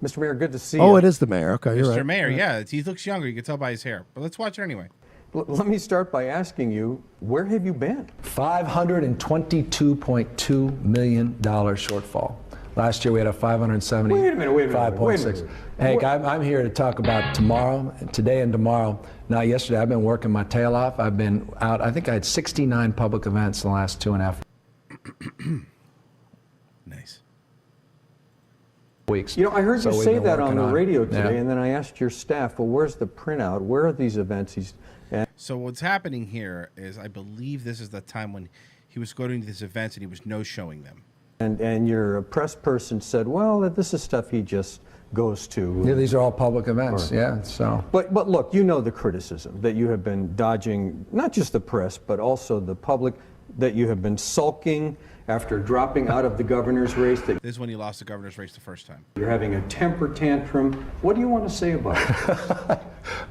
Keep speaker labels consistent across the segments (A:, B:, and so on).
A: Mr. Mayor, good to see you.
B: Oh, it is the mayor. Okay, you're
C: Mr.
B: right.
C: Mayor, yeah, he looks younger. You can tell by his hair. But let's watch it anyway.
A: Let me start by asking you, where have you been?
D: $522.2 million shortfall. Last year we had a 570.
A: Wait a minute.
D: 5.6. Hank, I'm here to talk about tomorrow, today and tomorrow. Not yesterday. I've been working my tail off. I've been out. I think I had 69 public events in the last 2.5
C: Nice.
D: weeks.
A: You know, I heard you
D: we've
A: say
D: been
A: that on
D: working
A: the radio today,
D: Yeah.
A: and then I asked your staff, well, where's the printout? Where are these events?
C: So what's happening here is I believe this is the time when he was going to these events and he was no-showing them.
A: And your press person said, well, this is stuff he just goes to.
D: Yeah, these are all public events. Yeah, so.
A: But look, you know the criticism that you have been dodging, not just the press, but also the public, that you have been sulking after dropping out of the governor's race, that
C: This is when he lost the governor's race the first time.
A: you're having a temper tantrum. What do you want to say about it?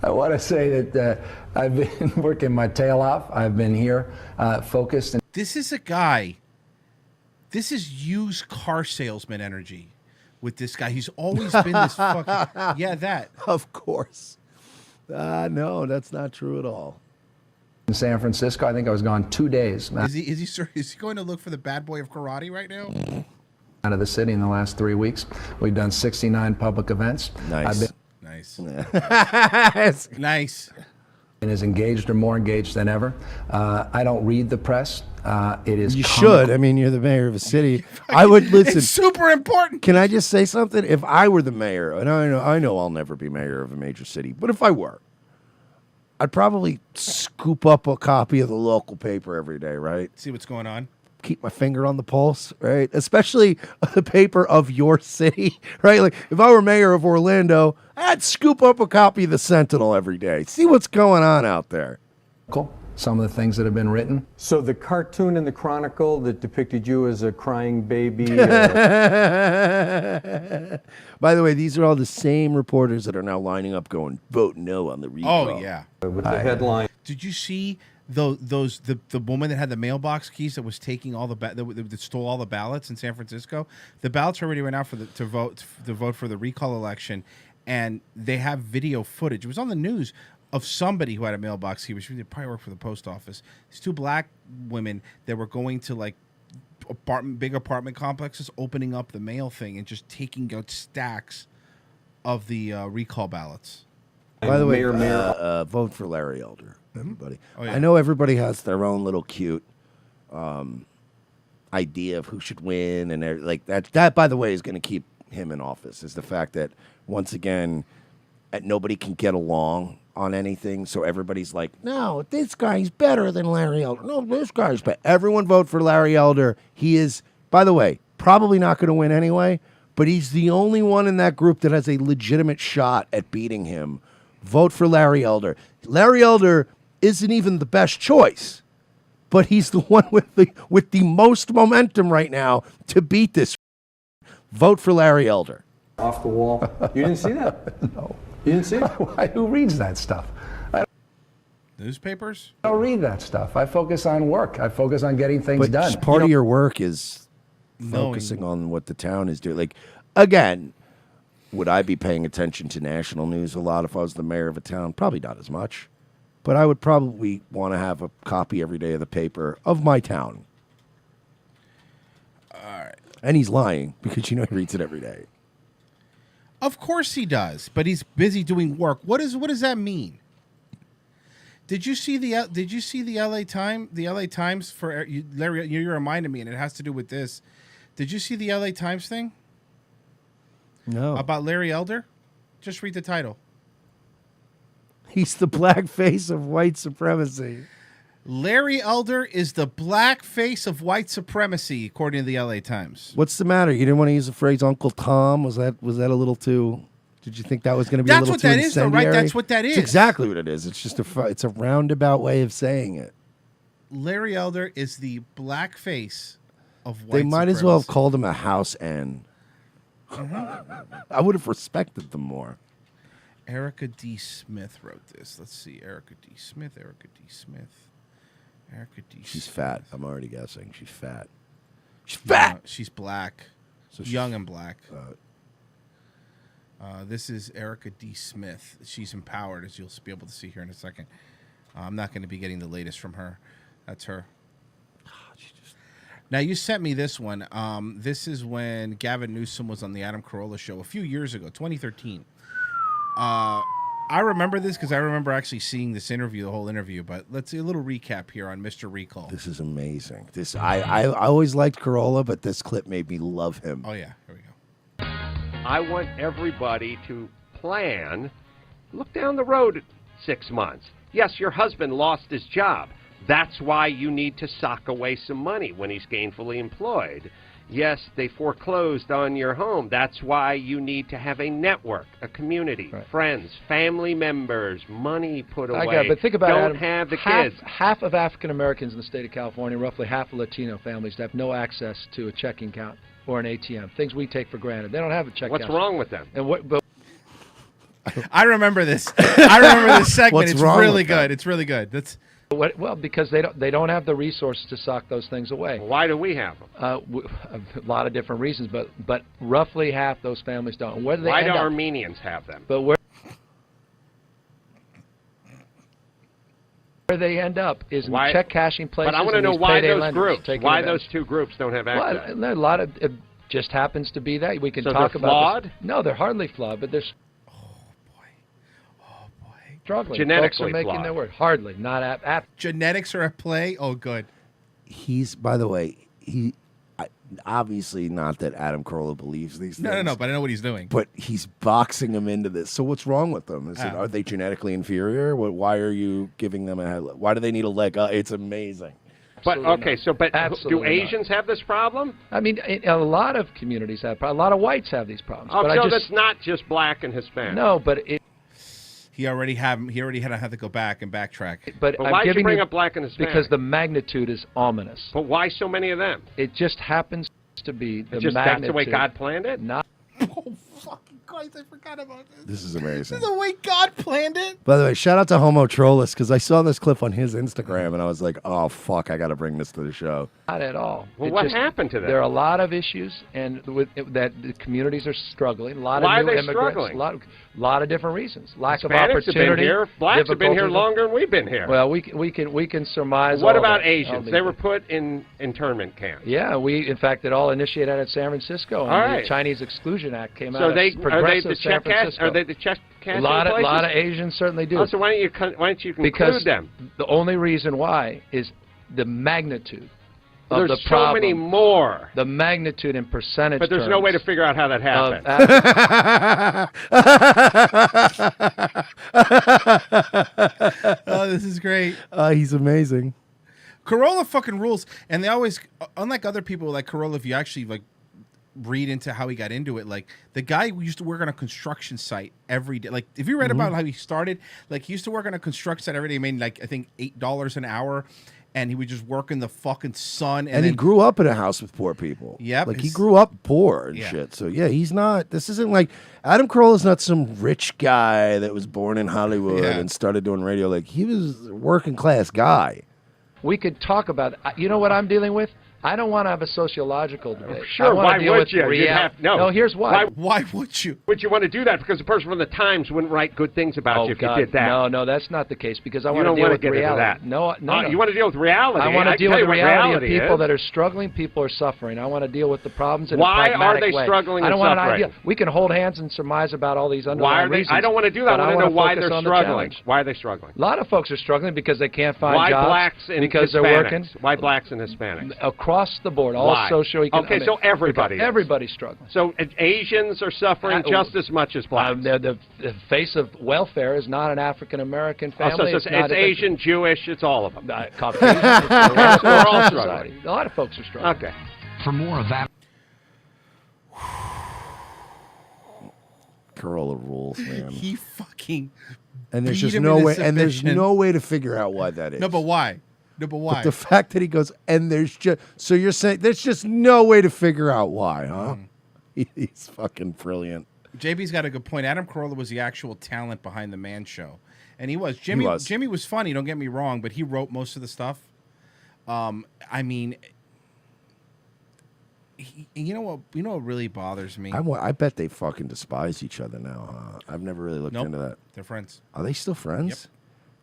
D: I want to say that I've been working my tail off. I've been here focused. And
C: This is a guy. This is used car salesman energy with this guy. He's always been this fucking... Yeah, that.
B: Of course. No, that's not true at all.
D: in San Francisco, I think I was gone 2 days.
C: Is he going to look for the bad boy of karate right now?
D: Out of the city in the last 3 weeks. We've done 69 public events.
B: Nice.
C: Nice.
B: Nice.
D: And is engaged or more engaged than ever. I don't read the press. It is
B: You
D: comical.
B: should. I mean, you're the mayor of a city. I would listen.
C: It's super important.
B: Can I just say something? If I were the mayor, and I know I'll never be mayor of a major city, but if I were, I'd probably scoop up a copy of the local paper every day, right?
C: See what's going on.
B: Keep my finger on the pulse, right? Especially the paper of your city, right? Like if I were mayor of Orlando, I'd scoop up a copy of the Sentinel every day. See what's going on out there.
D: Cool. Some of the things that have been written.
A: So the cartoon in the Chronicle that depicted you as a crying baby.
B: By the way, these are all the same reporters that are now lining up going, vote no on the recall.
C: Oh, yeah.
A: With the headline.
C: Did you see the woman that had the mailbox keys that was taking all that stole all the ballots in San Francisco? The ballots already went out to vote for the recall election, and they have video footage. It was on the news of somebody who had a mailbox key. They probably worked for the post office. These two black women that were going to like big apartment complexes, opening up the mail thing and just taking out stacks of the recall ballots.
B: By the way,
A: Mayor.
B: vote for Larry Elder, everybody.
C: Oh, yeah.
B: I know everybody has their own little cute idea of who should win, and like that. By the way, is going to keep him in office. Is the fact that once again, nobody can get along on anything, so everybody's like, no, this guy's better than Larry Elder. No, this guy's better. Everyone vote for Larry Elder. He is, by the way, probably not going to win anyway, but he's the only one in that group that has a legitimate shot at beating him. Vote for Larry Elder. Larry Elder isn't even the best choice, but he's the one with the most momentum right now to beat this. Vote for Larry Elder.
A: Off the wall. You didn't see that?
D: No.
A: You didn't see it?
D: Who reads that stuff?
C: Newspapers?
D: I don't read that stuff. I focus on work. I focus on getting things
B: But
D: done.
B: just part of your work is focusing on what the town is doing. Like, again, would I be paying attention to national news a lot if I was the mayor of a town? Probably not as much. But I would probably want to have a copy every day of the paper of my town.
C: All right.
B: And he's lying because he reads it every day.
C: Of course he does, but he's busy doing work. What does that mean? Did you see the LA Times? The LA Times for Larry. You reminded me, and it has to do with this. Did you see the LA Times thing?
B: No.
C: About Larry Elder? Just read the title.
B: He's the black face of white supremacy.
C: Larry Elder is the black face of white supremacy, according to the LA Times.
B: What's the matter? You didn't want to use the phrase Uncle Tom? Was that a little too? Did you think that was going to be a little too incendiary?
C: That's what that is, though, right? That's what that is.
B: It's exactly what it is. It's just it's a roundabout way of saying it.
C: Larry Elder is the black face of white
B: They might
C: supremacy.
B: as well have called him a house N. I would have respected them more.
C: Erica D. Smith wrote this. Let's see. Erica D. Smith.
B: She's fat. I'm already guessing. She's fat. She's fat.
C: She's black.
B: So
C: Young and black. This is Erica D. Smith. She's empowered, as you'll be able to see here in a second. I'm not going to be getting the latest from her. That's her. Now, you sent me this one. This is when Gavin Newsom was on the Adam Corolla show a few years ago, 2013. I remember this because I remember actually seeing this interview, the whole interview. But let's see a little recap here on Mr. Recall.
B: This is amazing. I always liked Corolla, but this clip made me love him.
C: Oh, yeah. Here we go.
E: I want everybody to plan, look down the road 6 months. Yes, your husband lost his job. That's why you need to sock away some money when he's gainfully employed. Yes, they foreclosed on your home. That's why you need to have a network, a community,
F: right.
E: Friends, family members, money put away.
F: I got it, but think about
E: Don't
F: Adam,
E: have the
F: half,
E: kids.
F: Half of African Americans in the state of California, roughly half of Latino families, have no access to a checking account or an ATM. Things we take for granted. They don't have a check.
E: What's wrong with them?
F: And but
C: I remember this. I remember this segment.
B: What's
C: It's
B: wrong
C: really
B: with
C: good.
B: that?
C: It's really good. That's
F: well, because they don't have the resources to sock those things away.
E: Why do we have them?
F: A lot of different reasons, but roughly half those families don't. And where do they
E: Why
F: end
E: do
F: up?
E: Armenians have them?
F: But where they end up is in check cashing places.
E: But I want to
F: and
E: know
F: these
E: why
F: payday
E: those
F: lenders
E: groups,
F: taking
E: why
F: advantage.
E: those two groups don't have access.
F: Well, a lot of it just happens to be that we can
E: So
F: talk
E: they're
F: about.
E: flawed?
F: This. No, they're hardly flawed, but they're struggling.
E: Genetically
F: Folks are making
E: flawed.
F: their word. Hardly, not at.
C: genetics are at play. Oh, good.
B: He's, by the way, obviously not that Adam Carolla believes these things.
C: No, but I know what he's doing.
B: But he's boxing them into this. So what's wrong with them? Are they genetically inferior? Why are you giving them why do they need a leg up? It's amazing.
E: But
F: Absolutely
E: but
F: Absolutely
E: do Asians have this problem?
F: I mean, a lot of communities have. A lot of whites have these problems.
E: Oh,
F: but
E: so
F: I just,
E: that's not just black and Hispanic.
F: no, but
C: He already had to have to go back and backtrack.
F: but
E: But
F: I'm
E: why did you
F: giving
E: bring up black and Hispanic?
F: because the magnitude is ominous.
E: But why so many of them?
F: It just happens to be the
E: That's
F: magnitude.
E: the way God planned it?
F: Not
C: Oh, fucking Christ, I forgot about this.
B: This is amazing.
C: The way God planned it.
B: By the way, shout out to Homo Trollus because I saw this clip on his Instagram and I was like, oh, fuck, I got to bring this to the show.
F: at all.
E: Well,
F: It
E: what
F: just-
E: happened to them?
F: There are a lot of issues, and that the communities are struggling. A lot
E: Why
F: of new
E: are they
F: immigrants.
E: struggling?
F: A lot of different reasons. Lack of
E: Hispanics have
F: opportunity.
E: been here. Blacks have been here
F: difficulties.
E: longer than we've been here.
F: Well, we can surmise.
E: What
F: all
E: about
F: that.
E: Asians?
F: All
E: They
F: the-
E: were put in internment camps.
F: Yeah, in fact it all initiated at San Francisco. And
E: All right.
F: The Chinese Exclusion Act came out.
E: So
F: of
E: are they
F: progressive
E: the
F: San
E: check cash?
F: Francisco.
E: Are they the check cash?
F: a lot
E: places?
F: of Asians certainly do.
E: Oh, so why don't you conclude
F: because
E: them?
F: the only reason why is the magnitude of
E: There's
F: the
E: so
F: problem.
E: many more.
F: The magnitude in percentage.
E: But there's no way to
F: terms
E: figure out how that
F: of
E: happened.
C: Oh, this is great.
B: He's amazing.
C: Corolla fucking rules, and they always, unlike other people like Corolla, if you actually like read into how he got into it, like the guy who used to work on a construction site every day. Like if you read about how he started, like he used to work on a construction site every day, he made like I think $8 an hour, and he would just work in the fucking sun.
B: And
C: then,
B: he grew up in a house with poor people.
C: Yep,
B: Like he
C: his-
B: grew up poor and
C: Yeah.
B: shit. So yeah, he's not, this isn't like, Adam Carolla's not some rich guy that was born in Hollywood
C: Yeah.
B: and started doing radio. Like he was a working class guy.
F: We could talk about. You know what I'm dealing with? I don't want to have a sociological debate.
E: Sure,
F: I wanna
E: why
F: deal
E: would
F: with
E: you? You'd have- no.
F: No, here's why.
C: why would you?
E: Would you want to do that? Because the person from the Times wouldn't write good things about
F: Oh
E: you if
F: God,
E: you did that.
F: no, that's not the case because I
E: You
F: want to
E: don't
F: deal
E: wanna
F: with
E: get into
F: reality.
E: that.
F: No, no.
E: You want to deal with reality.
F: I want to
E: can
F: deal
E: tell
F: with
E: you
F: the
E: what
F: reality of people
E: is.
F: that are struggling. People are suffering. I want to deal with the problems in
E: Why
F: a
E: are
F: pragmatic
E: they
F: way.
E: struggling
F: I don't
E: and
F: want
E: suffering?
F: an idea. We can hold hands and surmise about all these
E: Why
F: underlying
E: are they?
F: reasons.
E: I don't want to do that.
F: but
E: I want to know why
F: focus
E: they're
F: on the
E: struggling.
F: challenge.
E: Why are they struggling?
F: A lot of folks are struggling because they can't find
E: Why
F: jobs.
E: blacks and
F: because
E: Hispanics?
F: they're working.
E: Why blacks and Hispanics?
F: Across the board, all
E: Why?
F: socioeconomic.
E: Okay, so everybody is.
F: Everybody's struggling.
E: So Asians are suffering just as much as blacks.
F: The face of welfare is not an African American
E: Oh,
F: family.
E: so
F: it's
E: it's
F: not
E: Asian, Jewish, it's all of them.
F: Caucasian. It's the rest of
E: We're all
F: society.
E: struggling.
F: A lot of folks are struggling.
E: Okay.
G: For more of that.
B: Corolla rules, man.
C: He fucking.
B: And there's
C: beat
B: just
C: him
B: no
C: into
B: way, and there's
C: submission.
B: no way to figure out why that is.
C: No, but why? No, but why?
B: But the fact that he goes, and there's just, so you're saying there's just no way to figure out why, huh? He's fucking brilliant.
C: JB's got a good point. Adam Carolla was the actual talent behind the Man Show, and he was. Jimmy was funny. Don't get me wrong, but he wrote most of the stuff. I mean, You know what? You know what really bothers me?
B: I bet they fucking despise each other now. Huh? I've never really looked
C: Nope.
B: into that.
C: They're friends.
B: Are they still friends?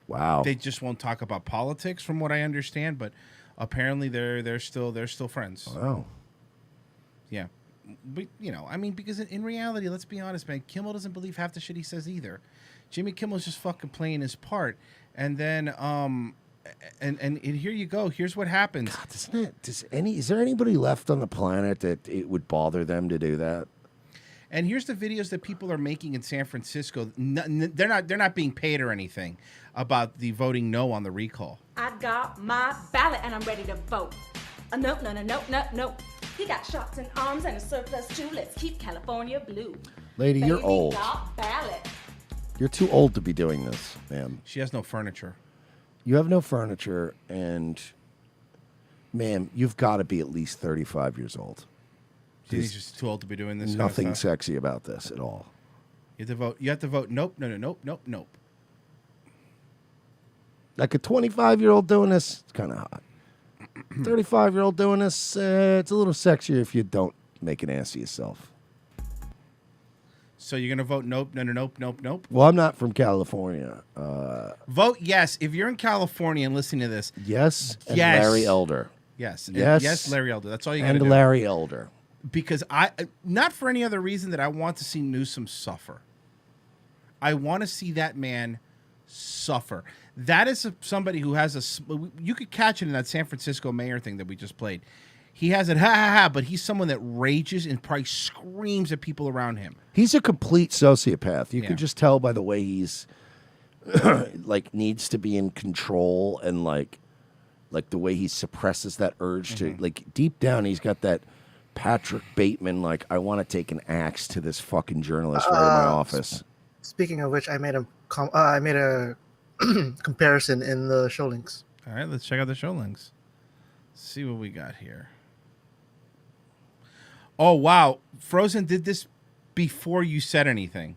C: Yep.
B: Wow.
C: They just won't talk about politics, from what I understand. But apparently, they're still friends.
B: Wow.
C: Yeah, but I mean, because in reality, let's be honest, man. Kimmel doesn't believe half the shit he says either. Jimmy Kimmel's just fucking playing his part, and then and here you go. Here's what happens.
B: God, is there anybody left on the planet that it would bother them to do that?
C: And here's the videos that people are making in San Francisco. They're not being paid or anything about the voting no on the recall.
G: I got my ballot and I'm ready to vote. Nope. He got shots in arms and a surplus too. Let's keep California blue.
B: Lady, you're
G: Baby
B: old.
G: got ballot.
B: You're too old to be doing this, ma'am.
C: She has no furniture.
B: You have no furniture, and, ma'am, you've got to be at least 35 years old.
C: He's just too old to be doing this.
B: Nothing
C: kind of stuff.
B: sexy about this at all.
C: You have to vote. Nope. Nope.
B: Like a 25-year-old doing this, it's kind of hot. 35-year-old doing this, it's a little sexier if you don't make an ass of yourself.
C: So you're gonna vote nope.
B: Well, I'm not from California.
C: Vote yes if you're in California and listening to this.
B: Yes, and
C: Yes.
B: Larry Elder.
C: Yes.
B: Yes.
C: Yes, Larry Elder. That's all you got to do.
B: And Larry Elder.
C: Because not for any other reason that I want to see Newsom suffer. I want to see that man suffer. That is somebody who has you could catch it in that San Francisco mayor thing that we just played. He has it, ha ha ha, but he's someone that rages and probably screams at people around him.
B: He's a complete sociopath. You
C: Yeah.
B: can just tell by the way he's like needs to be in control, and like the way he suppresses that urge to, like, deep down he's got that Patrick Bateman, like, I want to take an axe to this fucking journalist right in my office.
H: Speaking of which, I made a comparison in the show links.
C: All right, let's check out the show links. See what we got here. Oh, wow. Frozen did this before you said anything.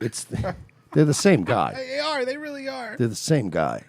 B: They're the same guy.
C: They are. They really are.
B: They're the same guy.